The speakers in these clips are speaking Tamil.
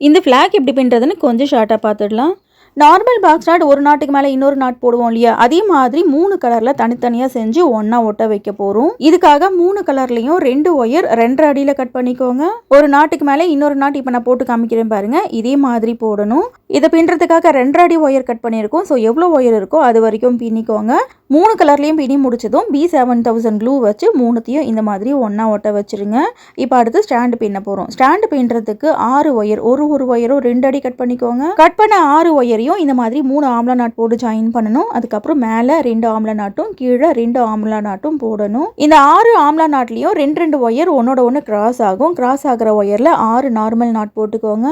இந்த ஃப்ளாக் எப்படி பின்னுறதுன்னு கொஞ்சம் ஷார்ட்டாக பார்த்துடலாம். நார்மல் பாக்ஸ் நாட் ஒரு நாட்டுக்கு மேலே இன்னொரு நாட் போடுவோம் இல்லையா, அதே மாதிரி 3 கலரில் தனித்தனியாக செஞ்சு ஒன்றா ஒட்ட வைக்க போகிறோம். இதுக்காக 3 கலர்லேயும் 2 ஒயர் 2.5 அடியில் கட் பண்ணிக்கோங்க. ஒரு நாட்டுக்கு மேலே இன்னொரு நாட் இப்போ நான் போட்டு காமிக்கிறேன் பாருங்கள், இதே மாதிரி போடணும். இதை பின்னுறதுக்காக 2.5 அடி ஒயர் கட் பண்ணியிருக்கோம். ஸோ எவ்வளோ ஒயர் இருக்கோ அது வரைக்கும் பின்னிக்கோங்க. 3 கலர்லேயும் பின்னி முடிச்சதும் B7000 க்ளூ வச்சு 3த்தையும் இந்த மாதிரி ஒன்றா ஒட்ட வச்சுருங்க. இப்போ அடுத்து ஸ்டாண்டு பின்ன போகிறோம். ஸ்டாண்டு பின்னுறதுக்கு 6 ஒயர், ஒரு ஒயரும் 2 அடி கட் பண்ணிக்கோங்க. கட் பண்ண 6 ஒயரையும் இந்த மாதிரி 3 ஆம்லா நாட் போட்டு ஜாயின் பண்ணணும். அதுக்கப்புறம் மேலே 2 ஆம்லா நாட்டும் கீழே 2 ஆம்லா நாட்டும் போடணும். இந்த 6 ஆம்லா நாட்லேயும் 2 ஒயர் ஒன்னோட ஒன்று கிராஸ் ஆகும். கிராஸ் ஆகிற ஒயரில் 6 நார்மல் நாட் போட்டுக்கோங்க.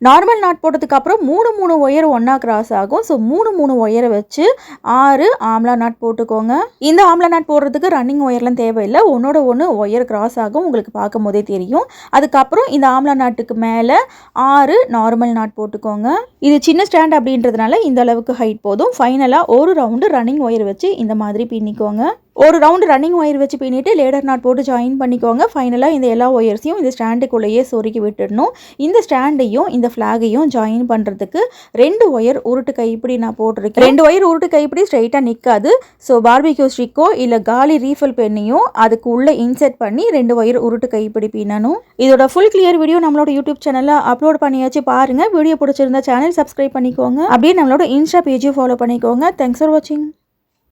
நார்மல் நாட் போட்டதுக்கு அப்புறம் 3 ஒயர் ஒன்றா கிராஸ் ஆகும். ஸோ 3 ஒயரை வச்சு 6 ஆம்லா நாட் போட்டுக்கோங்க. இந்த ஆம்லா நாட் போடுறதுக்கு ரன்னிங் ஒயர்லாம் தேவையில்லை, ஒன்னோட ஒன்று ஒயர் கிராஸ் ஆகும், உங்களுக்கு பார்க்கும் போதே தெரியும். அதுக்கப்புறம் இந்த ஆம்லா நாட்டுக்கு மேலே 6 நார்மல் நாட் போட்டுக்கோங்க. இது சின்ன ஸ்டாண்ட் அப்படின்றதுனால இந்த அளவுக்கு ஹைட் போதும். ஃபைனலாக ஒரு ரவுண்டு ரன்னிங் ஒயர் வச்சு இந்த மாதிரி பின்னிக்கோங்க. ஒரு ரவுண்டு ரன்னிங் ஒயர் வச்சு பின்னிட்டு லேடர் நாட் போட்டு ஜாயின் பண்ணிக்கோங்க. ஃபைனலாக இந்த எல்லா ஒயர்ஸையும் இந்த ஸ்டாண்டுக்குள்ளேயே சொருக்கி விட்டுடணும். இந்த ஸ்டாண்டையும் இந்த ஃப்ளாகையும் ஜாயின் பண்ணுறதுக்கு 2 ஒயர் உருட்டு கைப்பிடி நான் போட்டிருக்கேன். 2 ஒயர் உருட்டு கைப்பிடி ஸ்ட்ரைட்டாக நிற்காது. ஸோ பார்பிக்யூ ஸ்டிக்கோ இல்லை காலி ரீஃபில் பெண்ணையும் அதுக்கு உள்ளே இன்செர்ட் பண்ணி 2 ஒயர் உருட்டு கைப்பிடி பின்னணும். இதோட ஃபுல் கிளியர் வீடியோ நம்மளோட யூடியூப் சேனலில் அப்லோட் பண்ணியாச்சு, பாருங்கள். வீடியோ பிடிச்சிருந்தா சேனல் சப்ஸ்கிரைப் பண்ணிக்கோங்க. அப்படியே நம்மளோட இன்ஸ்டா பேஜையும் ஃபாலோ பண்ணிக்கோங்க. தேங்க்ஸ் ஃபார் வாட்சிங்.